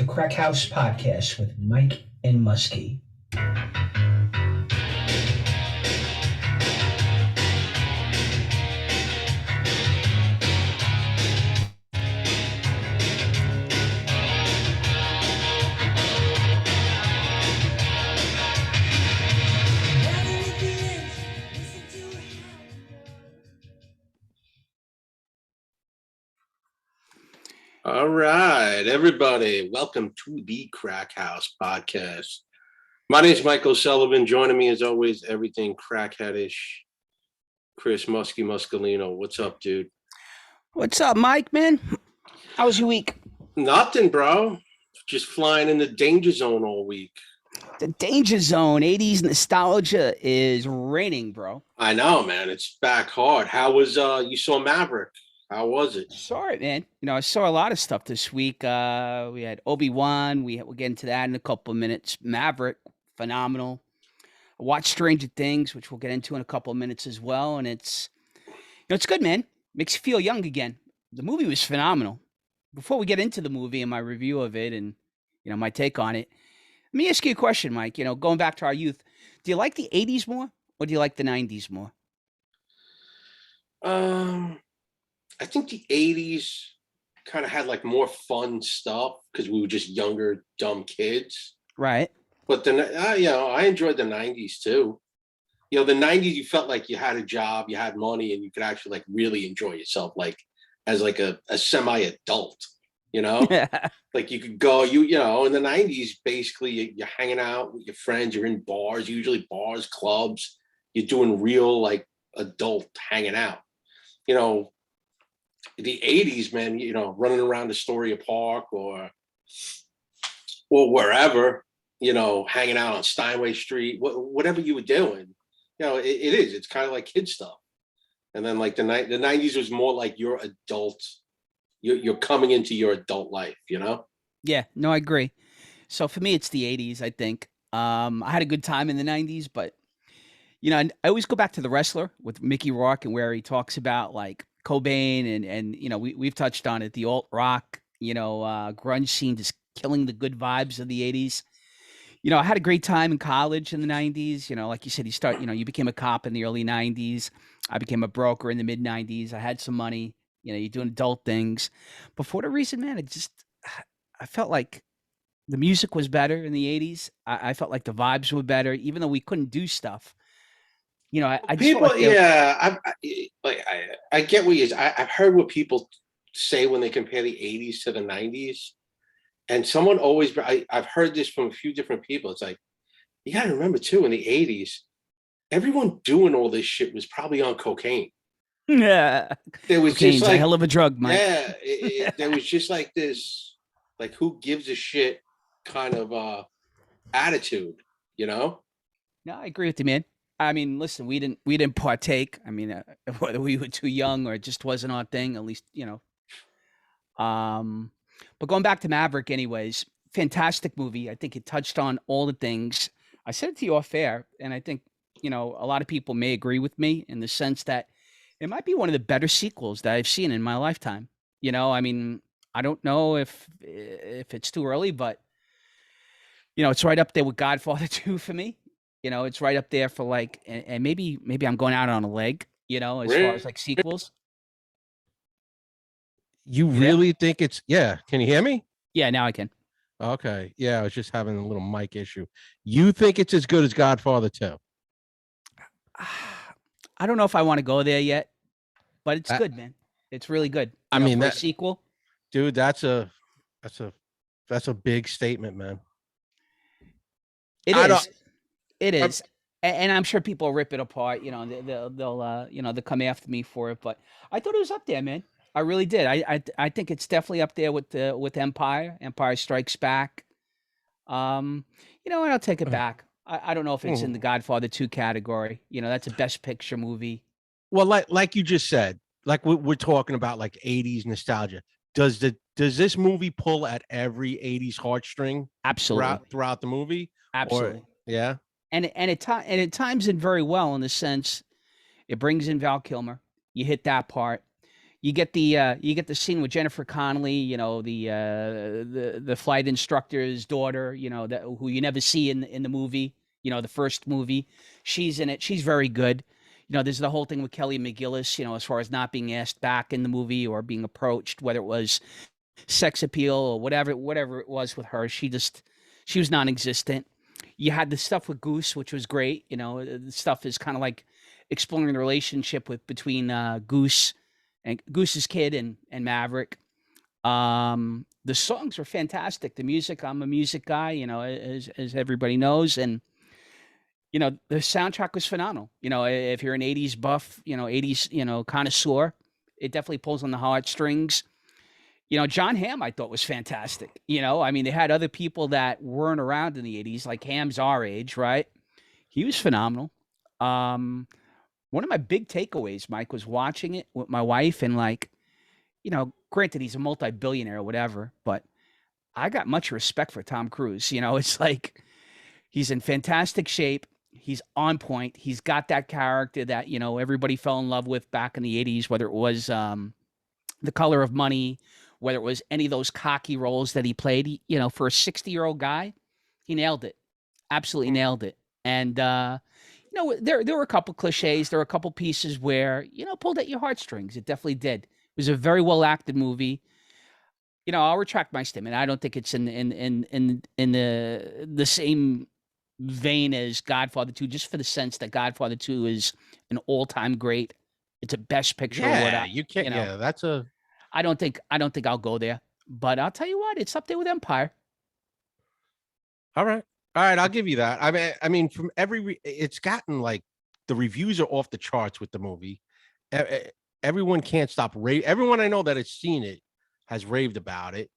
the Crack House Podcast with Mike and Muskie. All right, everybody, welcome to the Crack House Podcast. My name is Michael Sullivan. Joining me, as always, everything crackheadish. Chris Muscalino. What's up, dude? What's up, Mike, man? How was your week? Nothing, bro. Just flying in the danger zone all week. The danger zone, 80s nostalgia is reigning, bro. I know, man. It's back hard. How was, you saw Maverick? How was it? Saw it, man. You know, I saw a lot of stuff this week. We had Obi-Wan. We'll get into that in a couple of minutes. Maverick, phenomenal. I watched Stranger Things, which we'll get into in a couple of minutes as well. And it's good, man. Makes you feel young again. The movie was phenomenal. Before we get into the movie and my review of it and, my take on it, let me ask you a question, Mike. Going back to our youth, do you like the 80s more or do you like the 90s more? I think the 80s kind of had like more fun stuff because we were just younger, dumb kids. Right. But then, I enjoyed the 90s too. The 90s, you felt like you had a job, you had money, and you could actually like really enjoy yourself, like as like a semi-adult, Yeah. Like you could go, in the 90s, basically you're hanging out with your friends, you're in bars, usually bars, clubs, you're doing real like adult hanging out. The 80s, man, running around Astoria Park or wherever, hanging out on Steinway Street, whatever you were doing, it's kind of like kid stuff. And then like the 90s was more like your adult, you're coming into your adult life, Yeah, no, I agree. So for me, it's the 80s, I think. I had a good time in the 90s, but, I always go back to The Wrestler with Mickey Rourke and where he talks about like Cobain and we've touched on it, the alt rock, grunge scene just killing the good vibes of the 80s. I had a great time in college in the 90s. Like you said, you became a cop in the early 90s. I became a broker in the mid 90s. I had some money, you're doing adult things. But for whatever reason, man, I felt like the music was better in the 80s. I felt like the vibes were better, even though we couldn't do stuff. I just felt like I get what I've heard what people say when they compare the 80s to the 90s. And someone always, I've heard this from a few different people. It's like, you got to remember too, in the 80s, everyone doing all this shit was probably on cocaine. Yeah. There was Cocaine's just like a hell of a drug, Mike. Yeah. There was just like this, like, who gives a shit kind of attitude, No, I agree with you, man. I mean, listen, we didn't partake. I mean, whether we were too young or it just wasn't our thing, at least, But going back to Maverick, anyways, fantastic movie. I think it touched on all the things. I said it to you off air, and I think, a lot of people may agree with me in the sense that it might be one of the better sequels that I've seen in my lifetime. I mean, I don't know if it's too early, but, it's right up there with Godfather 2 for me. It's right up there for like, and maybe I'm going out on a leg, as far as like sequels. You really think it's, yeah. Can you hear me? Yeah, now I can. Okay. Yeah, I was just having a little mic issue. You think it's as good as Godfather 2? I don't know if I want to go there yet, but it's good, man. It's really good. I mean, for a sequel. Dude, that's a big statement, man. It is. And I'm sure people rip it apart. They'll come after me for it. But I thought it was up there, man. I really did. I think it's definitely up there with Empire. Empire Strikes Back. And I'll take it back. I don't know if it's in the Godfather 2 category. That's a Best Picture movie. Well, like you just said, like we're talking about like 80s nostalgia. Does this movie pull at every 80s heartstring? Absolutely. Throughout the movie? Absolutely. Yeah. And it times in very well in the sense it brings in Val Kilmer. You hit that part. You get the scene with Jennifer Connelly, the flight instructor's daughter, that who you never see in the movie, the first movie. She's in it. She's very good. There's the whole thing with Kelly McGillis, as far as not being asked back in the movie or being approached, whether it was sex appeal or whatever it was with her. She was non-existent. You had the stuff with Goose, which was great. The stuff is kind of like exploring the relationship between Goose and Goose's kid and Maverick. The songs were fantastic. The music, I'm a music guy, as everybody knows, and the soundtrack was phenomenal. If you're an '80s buff, '80s, connoisseur, it definitely pulls on the heartstrings. Jon Hamm I thought was fantastic. I mean, they had other people that weren't around in the '80s, like Hamm's our age, right? He was phenomenal. One of my big takeaways, Mike, was watching it with my wife and granted he's a multi-billionaire or whatever, but I got much respect for Tom Cruise. It's like he's in fantastic shape. He's on point. He's got that character that, everybody fell in love with back in the '80s, whether it was The Color of Money, whether it was any of those cocky roles that he played. For a 60-year-old guy, he nailed it. Absolutely nailed it. And, there were a couple cliches. There were a couple pieces where, pulled at your heartstrings. It definitely did. It was a very well-acted movie. I'll retract my statement. I don't think it's in the same vein as Godfather 2, just for the sense that Godfather 2 is an all-time great. It's a best picture award. Yeah, you can't. Yeah, that's a. I don't think I'll go there, but I'll tell you what, it's up there with Empire. All right, I'll give you that. I mean, from it's gotten like the reviews are off the charts with the movie. Everyone can't stop everyone I know that has seen it has raved about it.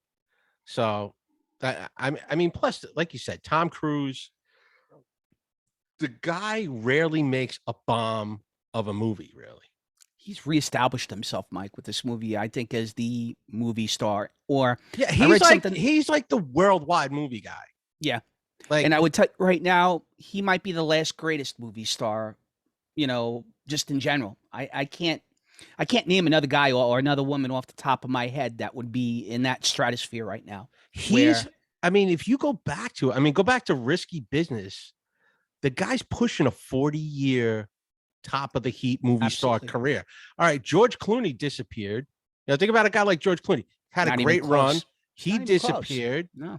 So, I mean, plus, like you said, Tom Cruise, the guy rarely makes a bomb of a movie, really. He's reestablished himself, Mike, with this movie, I think, as the movie star. Or yeah, he's like the worldwide movie guy. Yeah. Like, and I would tell right now, he might be the last greatest movie star, just in general. I can't name another guy or another woman off the top of my head that would be in that stratosphere right now. I mean, if you go back to Risky Business, the guy's pushing a 40-year top of the heat movie star career. All right, George Clooney disappeared. Think about a guy like George Clooney. Had a great run. He disappeared. No.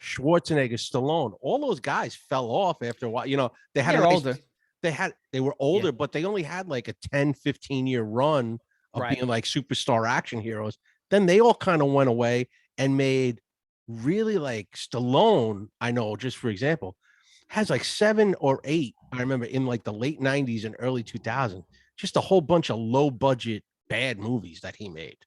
Schwarzenegger, Stallone, all those guys fell off after a while. They had older. They were older, but they only had like a 10, 15-year run of being like superstar action heroes. Then they all kind of went away and made really like Stallone, I know, just for example, has like 7 or 8, I remember, in like the late 90s and early 2000s, just a whole bunch of low budget bad movies that he made.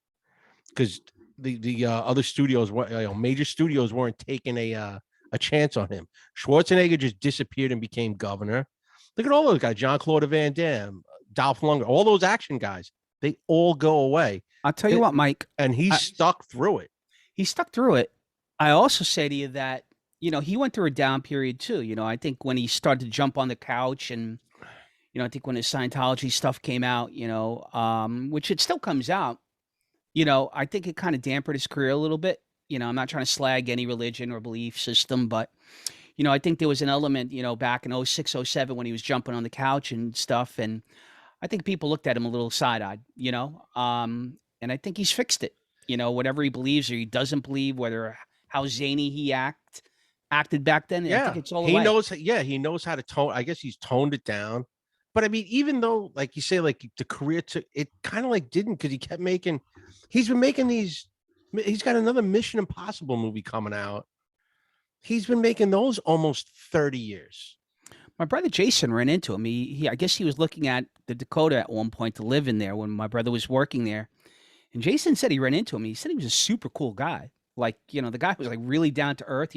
Because the other studios, major studios weren't taking a chance on him. Schwarzenegger just disappeared and became governor. Look at all those guys, Jean-Claude Van Damme, Dolph Lundgren, all those action guys. They all go away. I'll tell you what, Mike. And he stuck through it. He stuck through it. I also say to you that, he went through a down period too. I think when he started to jump on the couch and, I think when his Scientology stuff came out, which it still comes out, I think it kind of dampened his career a little bit. I'm not trying to slag any religion or belief system, but, I think there was an element, back in 06, 07 when he was jumping on the couch and stuff. And I think people looked at him a little side-eyed, and I think he's fixed it. Whatever he believes or he doesn't believe, how zany he acted back then. Yeah, I think it's all he knows. Yeah, he knows how to tone. I guess he's toned it down. But I mean, even though, like you say, like the career it kind of like didn't, because he kept making. He's been making these. He's got another Mission Impossible movie coming out. He's been making those almost 30 years. My brother Jason ran into him. I guess he was looking at the Dakota at one point to live in there when my brother was working there. And Jason said he ran into him. He said he was a super cool guy. Like, the guy was like really down to earth.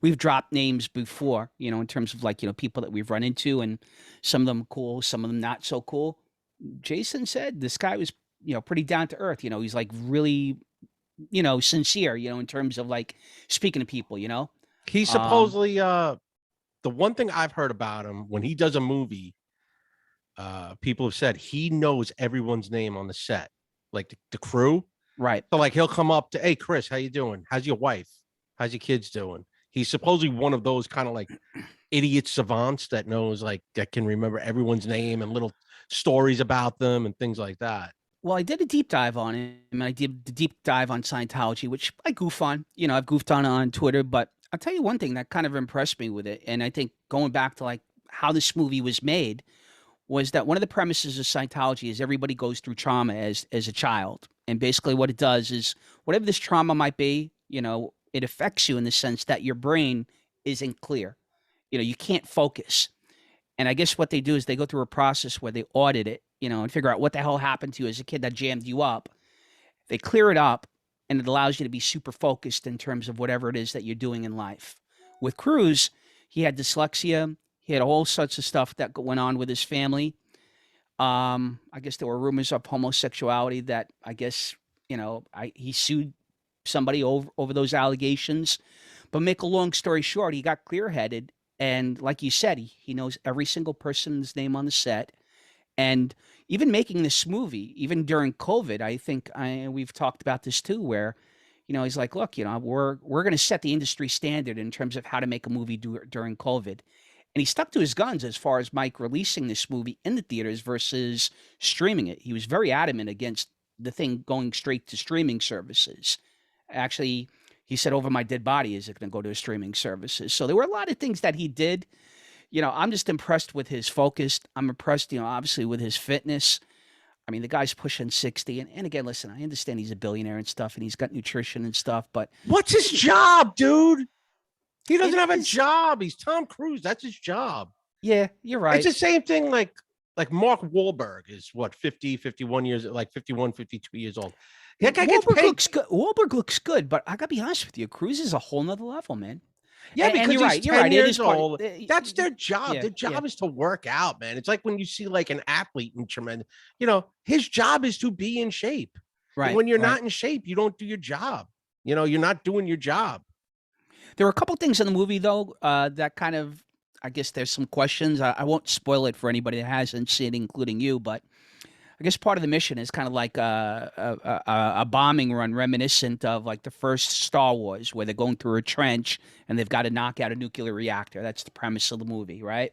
We've dropped names before, in terms of like, people that we've run into, and some of them cool, some of them not so cool. Jason said this guy was, pretty down to earth. He's like really, sincere, in terms of like speaking to people, He's supposedly, the one thing I've heard about him when he does a movie, people have said he knows everyone's name on the set, like the crew. Right. So like he'll come up to, hey Chris, how you doing? How's your wife? How's your kids doing? He's supposedly one of those kind of like idiot savants that knows like that can remember everyone's name and little stories about them and things like that. Well, I did a deep dive on him. And I did the deep dive on Scientology, which I goof on. You know, I've goofed on Twitter, but I'll tell you one thing that kind of impressed me with it. And I think going back to like how this movie was made was that one of the premises of Scientology is everybody goes through trauma as a child. And basically what it does is whatever this trauma might be, you know, it affects you in the sense that your brain isn't clear. You know, you can't focus. And I guess what they do is they go through a process where they audit it, you know, and figure out what the hell happened to you as a kid that jammed you up. They clear it up and it allows you to be super focused in terms of whatever it is that you're doing in life. With Cruz, he had dyslexia. He had all sorts of stuff that went on with his family. I guess there were rumors of homosexuality that I guess, you know, he sued somebody over those allegations. But make a long story short, he got clear-headed. And like you said, he knows every single person's name on the set. And even making this movie, even during COVID, I think we've talked about this too, where, you know, he's like, look, you know, we're going to set the industry standard in terms of how to make a movie during COVID. And he stuck to his guns as far as Mike releasing this movie in the theaters versus streaming it. He was very adamant against the thing going straight to streaming services. Actually, he said, over my dead body, is it going to go to streaming services? So there were a lot of things that he did. You know, I'm just impressed with his focus. I'm impressed, you know, obviously with his fitness. I mean, the guy's pushing 60. And again, listen, I understand he's a billionaire and stuff, and he's got nutrition and stuff, but what's his job, dude? He doesn't have a job. He's Tom Cruise. That's his job. Yeah, you're right. It's the same thing like Mark Wahlberg is what, 50, 51 years, like 51, 52 years old. That guy gets paid. Wahlberg looks good, but I got to be honest with you. Cruise is a whole nother level, man. Yeah, because and you're he's right. 10 You're right. years old. That's their job. Their job is to work out, man. It's like when you see like an athlete in tremendous, you know, his job is to be in shape. Right. And when you're not in shape, you don't do your job. You know, you're not doing your job. There were a couple things in the movie, though, that kind of, I guess there's some questions. I won't spoil it for anybody that hasn't seen it, including you, but I guess part of the mission is kind of like a bombing run reminiscent of like the first Star Wars, where they're going through a trench and they've got to knock out a nuclear reactor. That's the premise of the movie, right?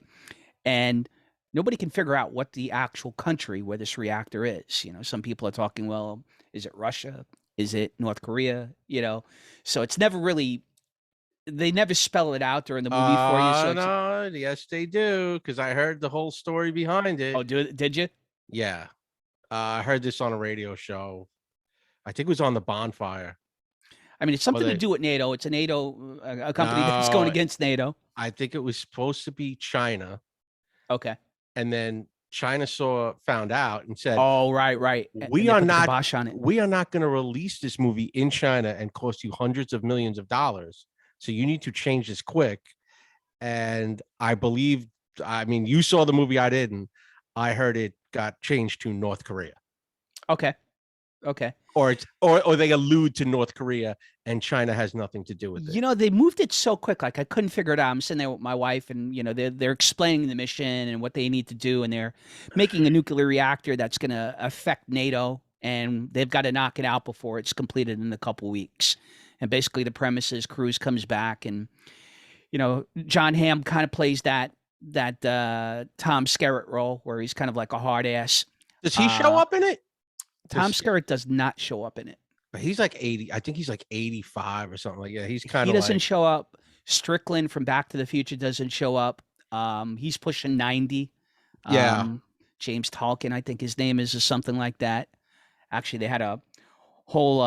And nobody can figure out what the actual country where this reactor is. You know, some people are talking, well, is it Russia? Is it North Korea? You know, so it's never really, they never spell it out during the movie for you. So no, yes, they do, because I heard the whole story behind it. Oh, did you? Yeah. I heard this on a radio show. I think it was on the Bonfire. I mean, it's something to do with NATO. It's a NATO, a company that's going against NATO. I think it was supposed to be China. Okay. And then China found out and said, "Oh, right. We are not going to release this movie in China and cost you hundreds of millions of dollars. So you need to change this quick." And I believe, I mean, you saw the movie, I didn't. I heard it got changed to North Korea. Okay. Or they allude to North Korea, and China has nothing to do with it. You know, they moved it so quick. Like I couldn't figure it out. I'm sitting there with my wife, and you know, they're explaining the mission and what they need to do, and they're making a nuclear reactor that's going to affect NATO, and they've got to knock it out before it's completed in a couple weeks. And basically, the premise is Cruise comes back, and you know, Jon Hamm kind of plays that Tom Skerritt role where he's kind of like a hard ass. Does he show up in it? Tom Skerritt does not show up in it. But he's like 80. I think he's like 85 or something like that. He's kind of. He doesn't doesn't show up. Strickland from Back to the Future doesn't show up. He's pushing 90. Yeah. James Tolkien, I think his name is, or something like that. Actually, they had a whole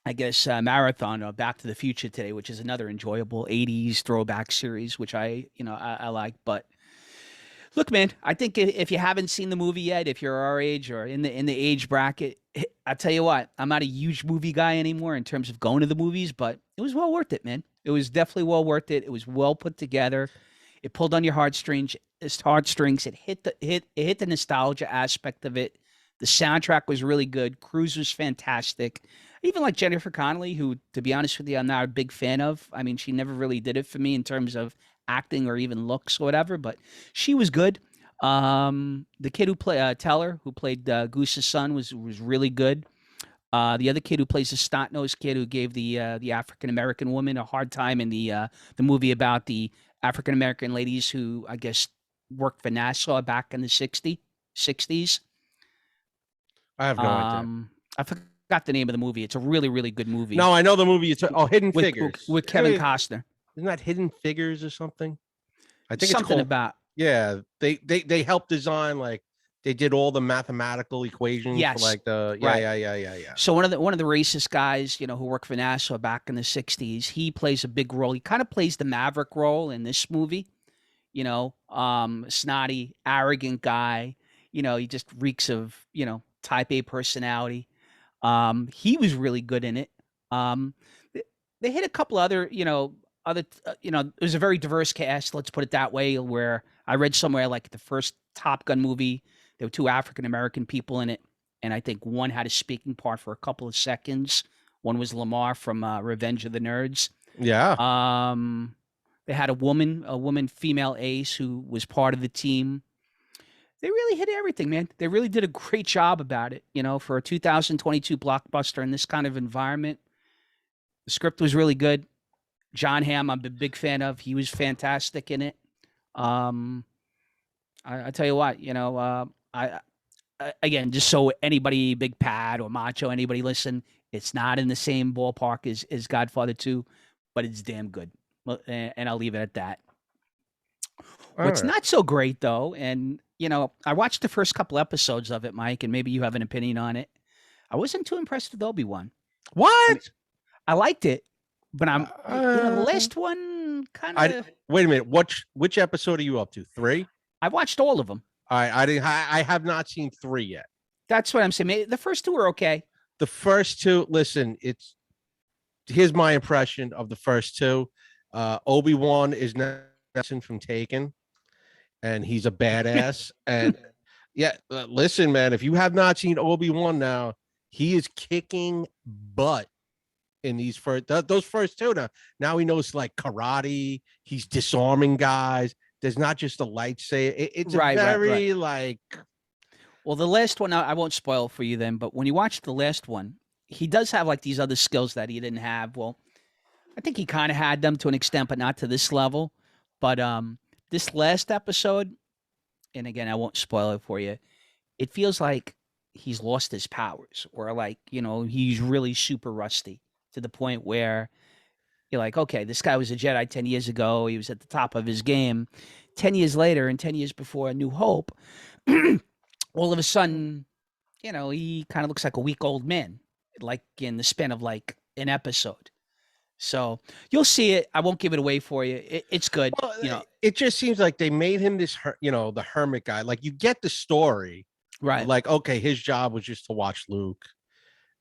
I guess, marathon of Back to the Future today, which is another enjoyable 80s throwback series, which I like. But look, man, I think if you haven't seen the movie yet, if you're our age or in the age bracket, I tell you what, I'm not a huge movie guy anymore in terms of going to the movies, but it was well worth it, man. It was definitely well worth it. It was well put together. It pulled on your heartstrings. It hit the nostalgia aspect of it. The soundtrack was really good. Cruise was fantastic. Even like Jennifer Connelly, who, to be honest with you, I'm not a big fan of. I mean, she never really did it for me in terms of acting or even looks or whatever, but she was good. The kid who played Teller, who played Goose's son, was really good. The other kid who plays the snot-nosed kid who gave the African American woman a hard time in the movie about the African American ladies who I guess worked for NASA back in the '60s. I have no idea. I forgot the name of the movie. It's a really good movie. No, I know the movie. It's Hidden with, Figures with Kevin Costner. Isn't that Hidden Figures or something? I think Something it's called, about. Yeah, they helped design, like they did all the mathematical equations Yes. for like the yeah. So one of the racist guys, who worked for NASA back in the '60s, he plays a big role. He kind of plays the Maverick role in this movie. Snotty, arrogant guy. He just reeks of type A personality. He was really good in it. They hit a couple other, it was a very diverse cast. Let's put it that way. Where I read somewhere like the first Top Gun movie, there were 2 African American people in it, and I think one had a speaking part for a couple of seconds. One was Lamar from Revenge of the Nerds. Yeah. They had a woman female ace who was part of the team. They really hit everything, man. They really did a great job about it, for a 2022 blockbuster in this kind of environment. The script was really good. Jon Hamm, I'm a big fan of. He was fantastic in it. I tell you what, again, just so anybody, Big Pat or Macho, anybody listen, it's not in the same ballpark as Godfather 2, but it's damn good. And I'll leave it at that. What's not so great, though, and, I watched the first couple episodes of it, Mike, and maybe you have an opinion on it. I wasn't too impressed with Obi-Wan. What? I liked it, but I'm the last one kind of. Wait a minute. Which episode are you up to? 3? I watched all of them. All right, I have not seen 3 yet. That's what I'm saying. The first 2 were okay. The first 2, listen, here's my impression of the first 2. Obi-Wan is Nelson from Taken, and he's a badass. And yeah, listen, man, if you have not seen Obi-Wan now, he is kicking butt in these those first 2. Now he knows like karate. He's disarming guys. There's not just a lightsaber. It's very like. Well, the last one, I won't spoil for you then, but when you watch the last one, he does have like these other skills that he didn't have. Well, I think he kind of had them to an extent, but not to this level. But this last episode, and again, I won't spoil it for you, it feels like he's lost his powers, or like, he's really super rusty to the point where you're like, okay, this guy was a Jedi 10 years ago. He was at the top of his game. 10 years later and 10 years before A New Hope, all of a sudden, he kind of looks like a weak old man, like in the span of like an episode. So you'll see it. I won't give it away for you. It's good. Well, it just seems like they made him this, the hermit guy. Like you get the story, right? Like, okay, his job was just to watch Luke.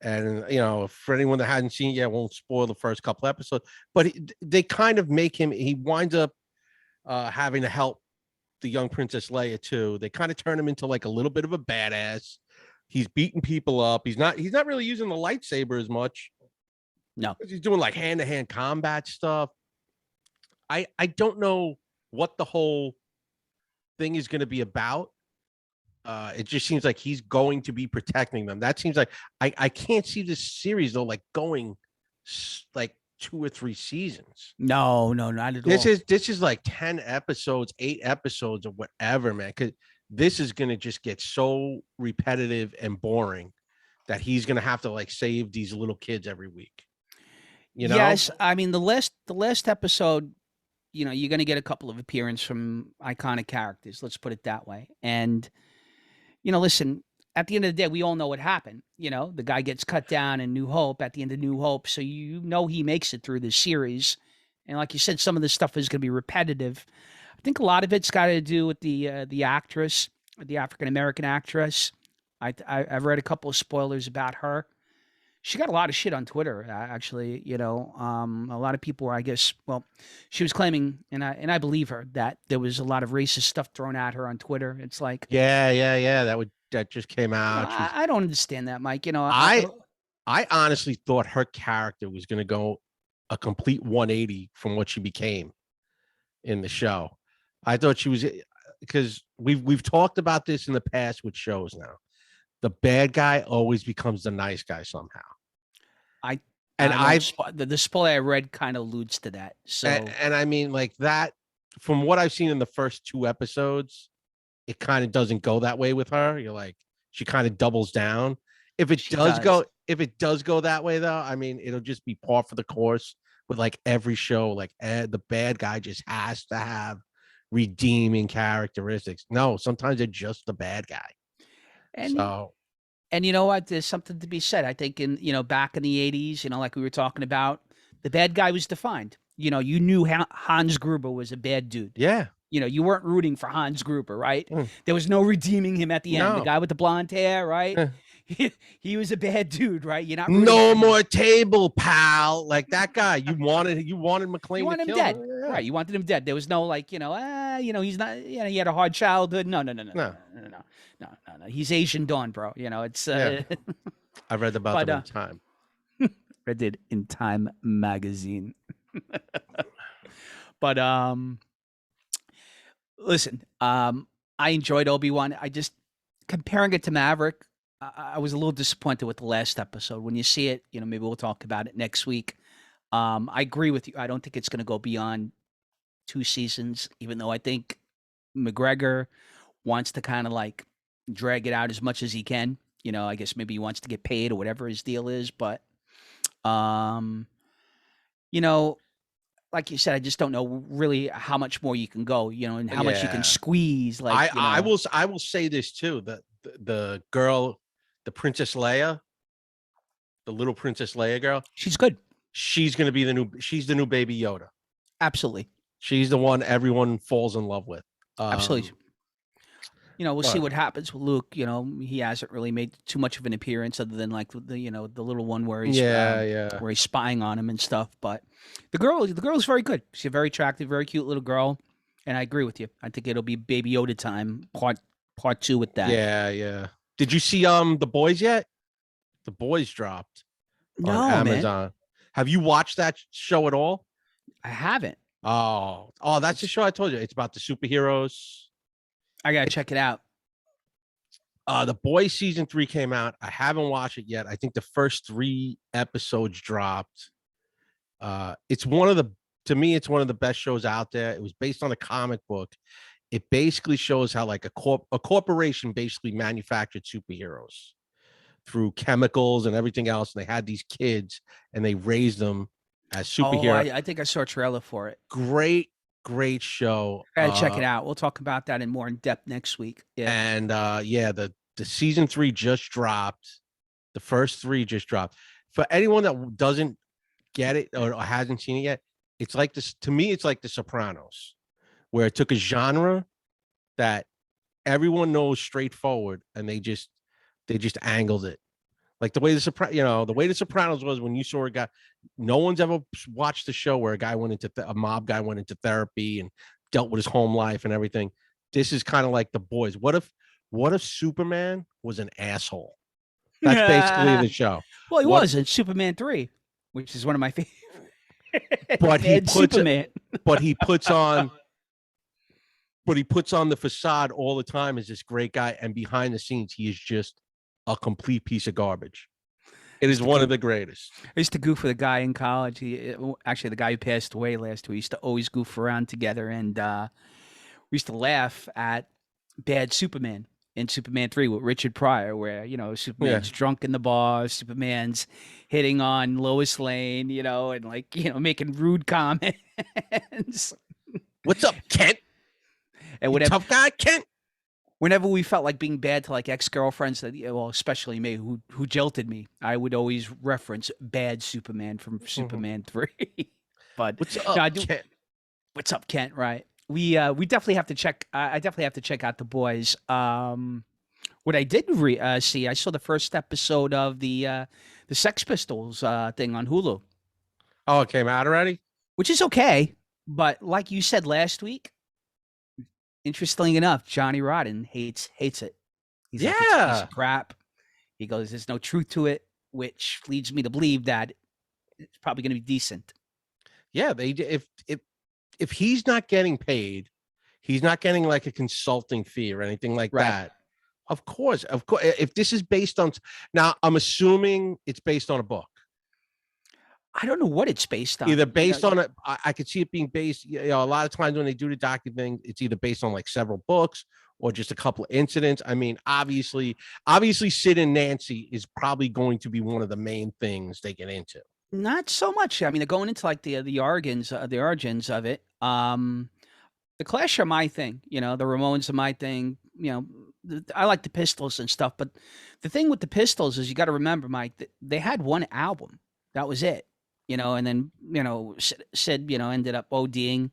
And, for anyone that hadn't seen it yet, I won't spoil the first couple episodes, but they kind of make him, he winds up having to help the young Princess Leia too. They kind of turn him into like a little bit of a badass. He's beating people up. He's not really using the lightsaber as much. No, he's doing like hand-to-hand combat stuff. I don't know what the whole thing is going to be about. It just seems like he's going to be protecting them. That seems like I can't see this series though, like going like 2 or 3 seasons. No, not at all. This is like 10 episodes, 8 episodes, or whatever, man. Because this is gonna just get so repetitive and boring that he's gonna have to like save these little kids every week. Yes, I mean the last episode, you're gonna get a couple of appearances from iconic characters. Let's put it that way, and. Listen, at the end of the day, we all know what happened. The guy gets cut down in New Hope at the end of New Hope. So he makes it through the series. And like you said, some of this stuff is going to be repetitive. I think a lot of it's got to do with the actress, the African-American actress. I've read a couple of spoilers about her. She got a lot of shit on Twitter, actually. A lot of people were, I guess, well, she was claiming, and I believe her, that there was a lot of racist stuff thrown at her on Twitter. It's like, yeah, that just came out. I don't understand that, Mike. I honestly thought her character was going to go a complete 180 from what she became in the show. I thought she was because we've talked about this in the past with shows now. The bad guy always becomes the nice guy somehow. The spoiler I read kind of alludes to that. So and I mean, like that, from what I've seen in the first 2 episodes, it kind of doesn't go that way with her. You're like, she kind of doubles down. If it does go that way, though, I mean, it'll just be par for the course with like every show. Like the bad guy just has to have redeeming characteristics. No, sometimes they're just the bad guy. And you know what? There's something to be said. I think back in the 80s, like we were talking about, the bad guy was defined. You knew Hans Gruber was a bad dude. Yeah. You weren't rooting for Hans Gruber, right? There was no redeeming him at the end. The guy with the blonde hair, right? He was a bad dude, right? You're not no more table, pal. Like that guy. You wanted McClane. You want him dead, right? You wanted him dead. There was no like, he's not. He had a hard childhood. No. He's Asian Dawn, bro. It's. I read about them in Time. Read it in Time magazine. But listen, I enjoyed Obi-Wan. I just comparing it to Maverick. I was a little disappointed with the last episode. When you see it, maybe we'll talk about it next week. I agree with you. I don't think it's going to go beyond 2 seasons, even though I think McGregor wants to kind of like drag it out as much as he can. I guess maybe he wants to get paid or whatever his deal is. But, like you said, I just don't know really how much more you can go, and how much you can squeeze. Like I will say this too. The girl, the Princess Leia, the little Princess Leia girl. She's good. She's going to be she's the new Baby Yoda. Absolutely. She's the one everyone falls in love with. Absolutely. We'll see what happens with Luke. He hasn't really made too much of an appearance other than like the little one where he's where he's spying on him and stuff. But the girl is very good. She's a very attractive, very cute little girl. And I agree with you. I think it'll be Baby Yoda time part 2 with that. Yeah. Did you see The Boys yet? The Boys dropped on Amazon. Man. Have you watched that show at all? I haven't. Oh, that's the show I told you. It's about the superheroes. I gotta check it out. The Boys season 3 came out. I haven't watched it yet. I think the first 3 episodes dropped. It's one of the best shows out there. It was based on a comic book. It basically shows how like a corporation basically manufactured superheroes through chemicals and everything else. And they had these kids and they raised them as superheroes. I think I saw a trailer for it. Great show. I gotta check it out. We'll talk about that in more in depth next week. Yeah. And the season 3 just dropped. The first 3 just dropped. For anyone that doesn't get it or hasn't seen it yet, it's like this. To me, it's like The Sopranos, where it took a genre that everyone knows straightforward and they just angled it. Like the way the Sopranos was when you saw a guy, no one's ever watched the show where a mob guy went into therapy and dealt with his home life and everything. This is kind of like The Boys. What if Superman was an asshole? That's basically the show. Well, he was in Superman 3, which is one of my favorite. But he puts on the facade all the time as this great guy, and behind the scenes, he is just a complete piece of garbage. It is one of the greatest. I used to goof with a guy in college. Actually, the guy who passed away last week. We used to always goof around together, and we used to laugh at Bad Superman in Superman 3 with Richard Pryor, where Superman's drunk in the bar, Superman's hitting on Lois Lane, and making rude comments. What's up, Kent? And whatever, tough guy, Kent. Whenever we felt like being bad to like ex-girlfriends, especially me, who jilted me, I would always reference Bad Superman from Superman 3. But what's up, Kent? What's up, Kent? Right. We definitely have to check. I definitely have to check out The Boys. What I did see, I saw the first episode of the Sex Pistols thing on Hulu. Oh, it came out already? Which is okay, but like you said last week, interestingly enough, Johnny Rotten hates it. He's like, it's a piece of crap. He goes, there's no truth to it, which leads me to believe that it's probably going to be decent. Yeah, if he's not getting paid, He's not getting like a consulting fee or anything like Right. that. Of course. If this is based on, now I'm assuming it's based on a book. I don't know what it's based on. Either based on it, I could see it being based. You know, a lot of times when they do the docu thing, it's either based on like several books or just a couple of incidents. I mean, obviously, Sid and Nancy is probably going to be one of the main things they get into. Not so much. I mean, they're going into like the origins of it. The Clash are my thing. You know, the Ramones are my thing. You know, I like the Pistols and stuff. But the thing with the Pistols is you got to remember, Mike, they had one album. That was it. You know, and then, you know, Sid, you know, ended up ODing.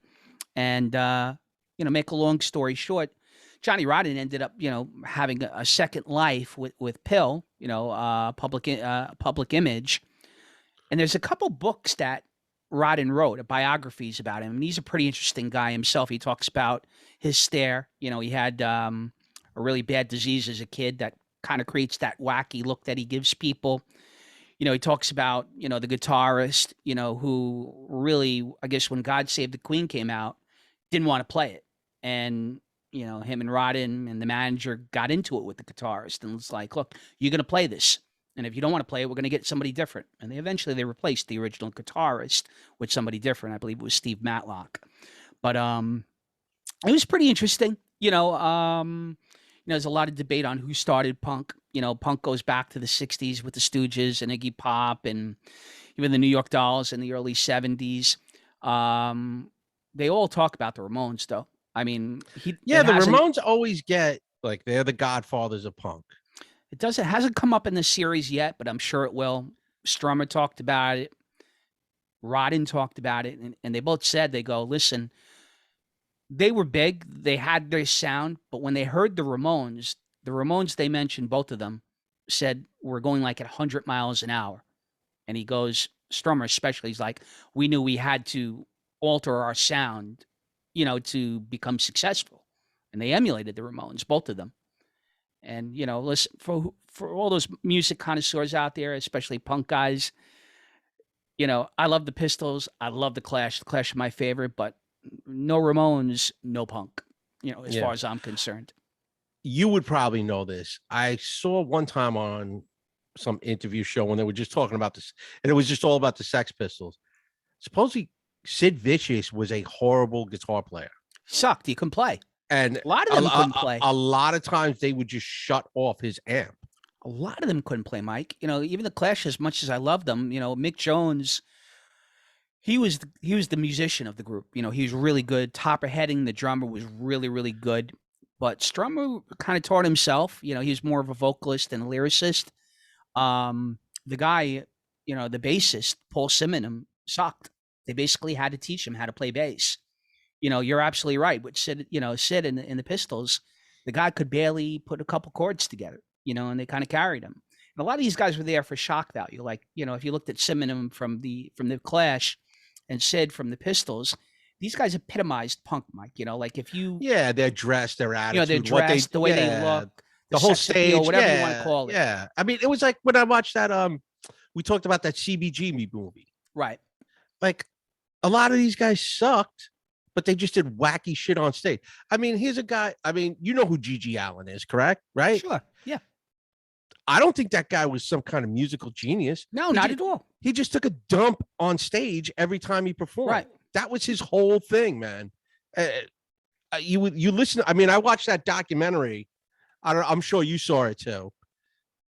And, you know, make a long story short, Johnny Rotten ended up, you know, having a second life with Pill, you know, Public Image. And there's a couple books that Rodden wrote, biographies about him. And he's a pretty interesting guy himself. He talks about his stare. You know, he had a really bad disease as a kid that kind of creates that wacky look that he gives people. You know, he talks about, you know, the guitarist, you know, who really, I guess when God Save the Queen came out, didn't want to play it. And, you know, him and Rodden and the manager got into it with the guitarist and was like, look, you're going to play this. And if you don't want to play it, we're going to get somebody different. And they replaced the original guitarist with somebody different. I believe it was Steve Matlock. But it was pretty interesting. You know, there's a lot of debate on who started punk. You know, punk goes back to the 60s with the Stooges and Iggy Pop and even the New York Dolls in the early 70s. They all talk about the Ramones, though. I mean, the Ramones always get like they're the godfathers of punk. It hasn't come up in the series yet, but I'm sure it will. Strummer talked about it. Rodden talked about it. And they both said, they go, listen, they were big. They had their sound. But when they heard the Ramones they mentioned, both of them, said, we're going like at 100 miles an hour. And he goes, Strummer especially, he's like, we knew we had to alter our sound, you know, to become successful. And they emulated the Ramones, both of them. And, you know, listen, for all those music connoisseurs out there, especially punk guys, you know, I love the Pistols. I love the Clash. The Clash are my favorite, but no Ramones, no punk, you know, as far as I'm concerned. You would probably know this. I saw one time on some interview show when they were just talking about this, and it was just all about the Sex Pistols. Supposedly, Sid Vicious was a horrible guitar player. Sucked. He couldn't play. And a lot of them couldn't play. A lot of times they would just shut off his amp. A lot of them couldn't play, Mike. You know, even the Clash, as much as I loved them, you know, Mick Jones, he was the musician of the group. You know, he was really good. Topper Heading, the drummer, was really, really good. But Strummer kind of taught himself. You know, he was more of a vocalist and a lyricist. The guy, you know, the bassist, Paul Simonon, sucked. They basically had to teach him how to play bass. You know, you're absolutely right. But Sid in the Pistols, the guy could barely put a couple chords together, you know, and they kind of carried him. And a lot of these guys were there for shock value. Like, you know, if you looked at Simonon from the Clash and Sid from the Pistols, these guys epitomized punk, Mike. You know, like if you... Yeah, their dress, their attitude. You know, their dress, the way they look, the whole stage, appeal, whatever you want to call it. Yeah. I mean, it was like when I watched that, we talked about that CBG movie. Right. Like, a lot of these guys sucked, but they just did wacky shit on stage. I mean, here's a guy, I mean, you know who Gigi Allen is, correct? Right? Sure, yeah. I don't think that guy was some kind of musical genius. No, not at all. He just took a dump on stage every time he performed. Right. That was his whole thing, man. You listen. I mean, I watched that documentary. I'm sure you saw it too.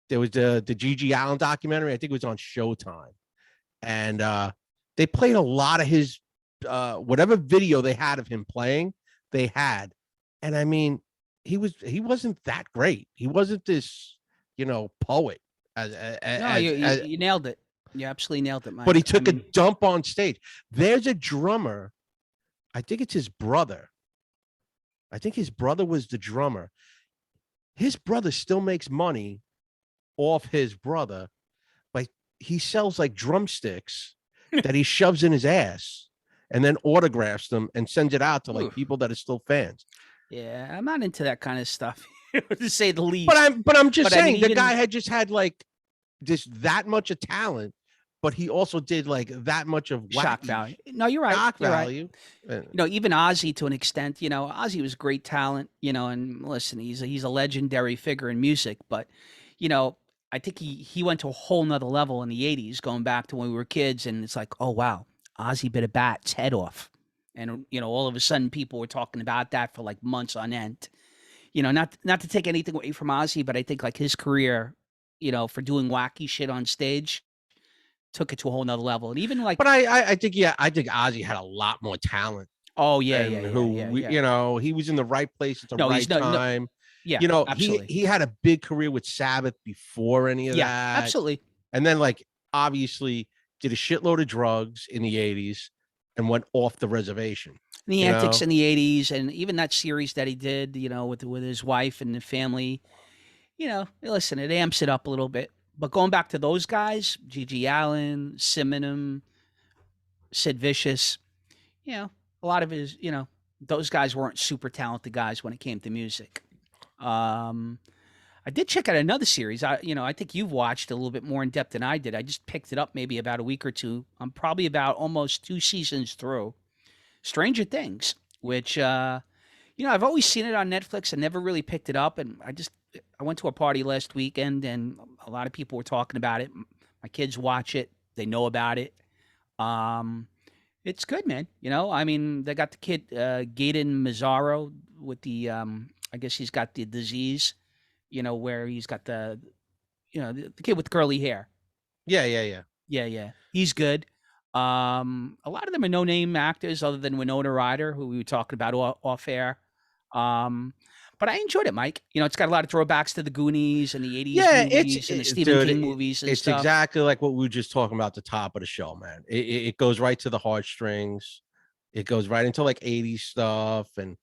There was the Gigi Allen documentary. I think it was on Showtime, and they played a lot of his whatever video they had of him playing. They had, and I mean, he wasn't that great. He wasn't this, you know, poet. You nailed it. You absolutely nailed it, Mike. But he took a dump on stage. There's a drummer. I think it's his brother. I think his brother was the drummer. His brother still makes money off his brother, but he sells like drumsticks that he shoves in his ass and then autographs them and sends it out to like people that are still fans. Yeah, I'm not into that kind of stuff, to say the least. But I'm just saying, I mean, the guy had just had like that much of talent, but he also did like that much of Shock wacky value. No, you're right. shock You're right. value. And Even Ozzy to an extent, Ozzy was great talent, and listen, he's a legendary figure in music, but you know, I think he went to a whole nother level in the 80s, going back to when we were kids, and it's like, oh wow, Ozzy bit a bat's head off. And all of a sudden people were talking about that for like months on end. Not to take anything away from Ozzy, but I think like his career, for doing wacky shit on stage, took it to a whole nother level. And even like, but I think I think Ozzy had a lot more talent. oh yeah, And he was in the right place at the no, right he's no, time. yeah, He absolutely, had a big career with Sabbath before any of yeah, that. absolutely. And then like obviously did a shitload of drugs in the 80s and went off the reservation. The antics in the 80s, and even that series that he did, with his wife and the family, listen, it amps it up a little bit. But going back to those guys, Gigi Allen, Siminem, Sid Vicious, a lot of his, those guys weren't super talented guys when it came to music. I did check out another series. I think you've watched a little bit more in depth than I did. I just picked it up maybe about a week or two. I'm probably about almost 2 seasons through. Stranger Things, which I've always seen it on Netflix. I never really picked it up, and I went to a party last weekend, and a lot of people were talking about it. My kids watch it; they know about it. It's good, man. I mean, they got the kid Gaten Mazzaro with the I guess he's got the disease, where he's got the kid with curly hair. Yeah. Yeah. He's good. A lot of them are no-name actors other than Winona Ryder, who we were talking about off air. But I enjoyed it, Mike. It's got a lot of throwbacks to the Goonies and the 80s movies and the Stephen King movies and it's stuff. exactly like what we were just talking about at the top of the show, man. It goes right to the heartstrings. It goes right into like 80s stuff. And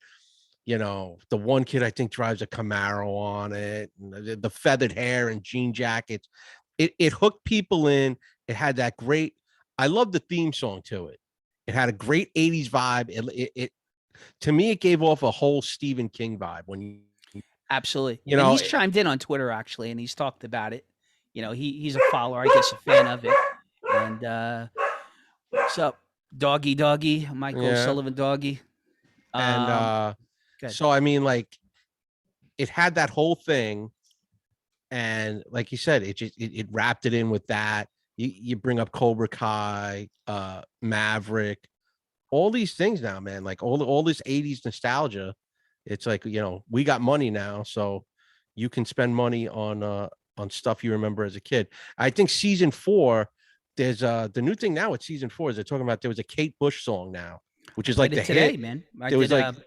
the one kid I think drives a Camaro on it, and the feathered hair and jean jackets. It hooked people in. It had that great. I love the theme song to it. It had a great 80s vibe. It to me, it gave off a whole Stephen King vibe when you Absolutely. And he's chimed in on Twitter actually, and he's talked about it. He's a follower, I guess, a fan of it. And what's up, doggy, Michael Sullivan doggy. And so I mean, like, it had that whole thing, and like you said, it wrapped it in with that. You bring up Cobra Kai, Maverick, all these things now, man. Like all this 80s nostalgia. It's like, we got money now, so you can spend money on stuff you remember as a kid. I think season 4, there's the new thing now with season 4 is they're talking about there was a Kate Bush song now, which is like the today, hit. Man.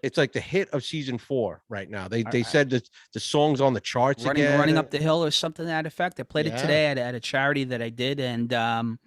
It's like the hit of season 4 right now. They said that the song's on the charts running up the hill or something to that effect. I played it today at a charity that I did, and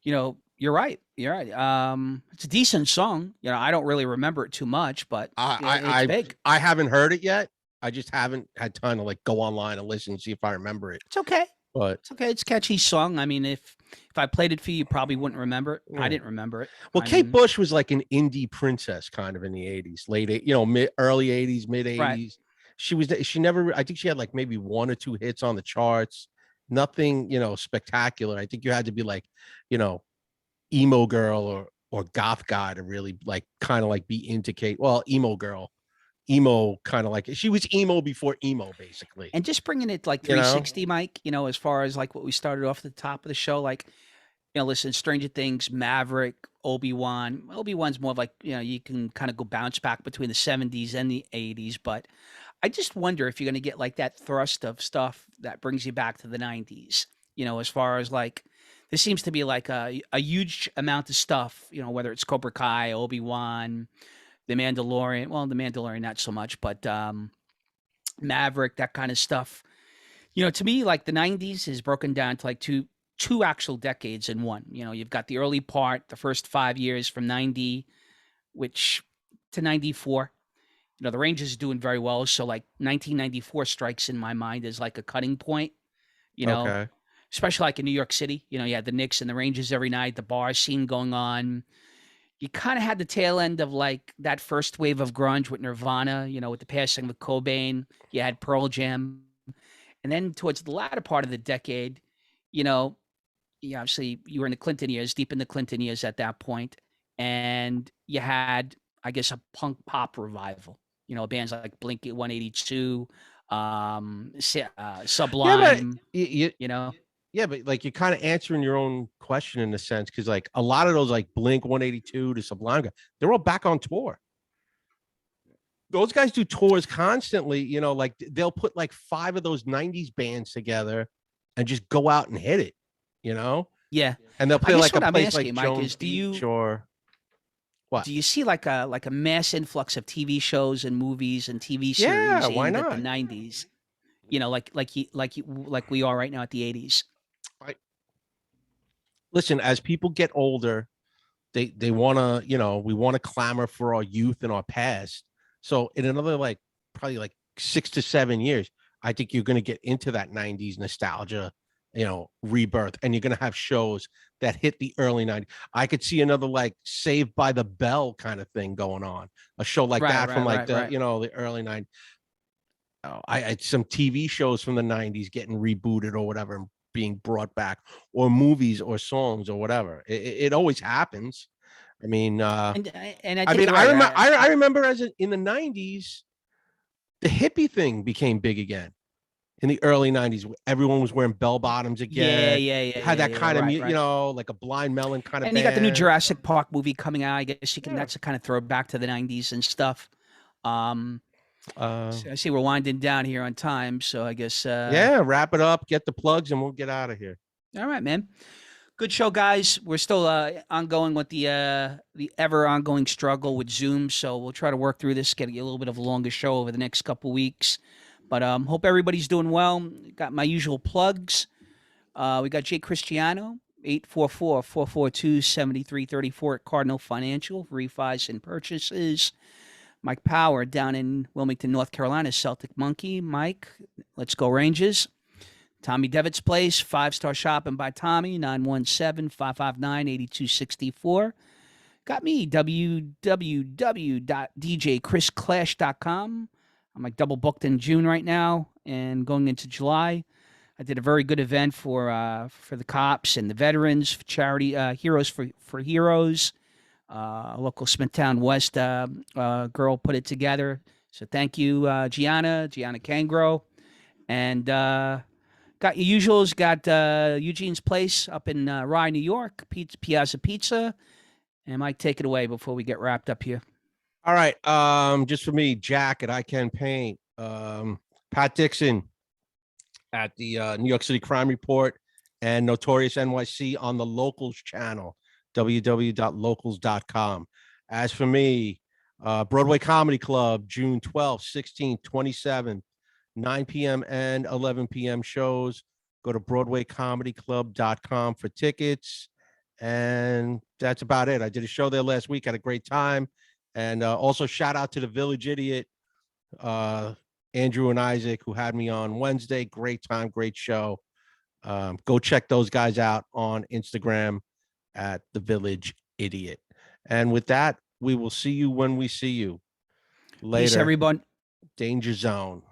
you're right. It's a decent song. I don't really remember it too much, but it's big. I haven't heard it yet. I just haven't had time to like go online and listen and see if I remember it. It's okay. But it's okay. It's a catchy song. I mean, if I played it for you, you probably wouldn't remember it. I didn't remember it. Well, Kate Bush was like an indie princess kind of in the 80s, early 80s, mid 80s. Right. She never, I think she had like maybe 1 or 2 hits on the charts. Nothing, spectacular. I think you had to be like, emo girl or goth guy to really like kind of like be into Kate. Well, emo girl. Emo kind of like she was emo before emo, basically. And just bringing it like 360, Mike, as far as like what we started off at the top of the show, like, listen, Stranger Things, Maverick, Obi-Wan. Obi-Wan's more of like, you can kind of go bounce back between the 70s and the 80s. But I just wonder if you're going to get like that thrust of stuff that brings you back to the 90s, as far as like, there seems to be like a huge amount of stuff, whether it's Cobra Kai, Obi-Wan, The Mandalorian. Well, The Mandalorian, not so much, but Maverick, that kind of stuff. To me, like the 90s is broken down to like two actual decades in one. You've got the early part, the first 5 years from 90, which to 94. The Rangers are doing very well. So like 1994 strikes in my mind as like a cutting point, Okay. Especially like in New York City. You had the Knicks and the Rangers every night, the bar scene going on. You kind of had the tail end of like that first wave of grunge with Nirvana, with the passing of Cobain. You had Pearl Jam. And then towards the latter part of the decade, obviously you were in the Clinton years, deep in the Clinton years at that point, and you had, I guess, a punk pop revival. Bands like Blink 182, Yeah, but Sublime. you, You know, yeah, but like you're kind of answering your own question in a sense, because like a lot of those like Blink 182 to Sublime, they're all back on tour. Those guys do tours constantly, like they'll put like 5 of those 90s bands together and just go out and hit it, you know? yeah. And they'll I play guess like a what I'm place like asking, Mike, Jones is Beach or what? do you see like a mass influx of TV shows and movies and TV Yeah, series why aimed at the not? '90s? Like we are right now at the '80s. I, listen, as people get older, they want to, we want to clamor for our youth and our past. So in another like probably like 6 to 7 years, I think you're going to get into that 90s nostalgia, rebirth, and you're going to have shows that hit the early 90s. I could see another like Saved by the Bell kind of thing going on, a show like Right, that from right, like right, the, right. the early 90s. I some TV shows from the 90s getting rebooted or whatever and being brought back, or movies or songs or whatever. It always happens. I mean, And I think you're I right. remember, I remember in the 90s, the hippie thing became big again in the early 90s. Everyone was wearing bell bottoms Yeah, again. yeah, You yeah, had yeah, that yeah. kind of, Right, right. like a Blind Melon kind of And you got the new band. Jurassic Park movie coming out. I guess you can. Yeah. That's a kind of throwback to the '90s and stuff. Um, Uh, so I see we're winding down here on time, so I guess. yeah, wrap it up, get the plugs, and we'll get out of here. All right, man. Good show, guys. We're still ongoing with the ever ongoing struggle with Zoom, so we'll try to work through this, get a little bit of a longer show over the next couple weeks. But hope everybody's doing well. Got my usual plugs. We got Jay Cristiano, 844-442-7334 at Cardinal Financial, refis and purchases. Mike Power down in Wilmington, North Carolina, Celtic Monkey. Mike, let's go Rangers. Tommy Devitt's Place, 5-Star Shopping by Tommy, 917-559-8264. Got me, www.djchrisclash.com. I'm like double booked in June right now and going into July. I did a very good event for the cops and the veterans, for charity, Heroes for Heroes. A local Smithtown West girl put it together. So thank you, Gianna Cangro. And got your usuals. Got Eugene's Place up in Rye, New York, Piazza Pizza. And Mike, take it away before we get wrapped up here. All right. Just for me, Jack at I Can Paint, Pat Dixon at the New York City Crime Report, and Notorious NYC on the Locals channel, www.locals.com. As for me, Broadway Comedy Club, June 12th, 16th, 27th, 9 p.m. and 11 p.m. shows. Go to BroadwayComedyClub.com for tickets. And that's about it. I did a show there last week. Had a great time. And also shout out to the Village Idiot, Andrew and Isaac, who had me on Wednesday. Great time, great show. Go check those guys out on Instagram at the Village Idiot. And with that, we will see you when we see you. Later. Peace, everyone. Danger Zone.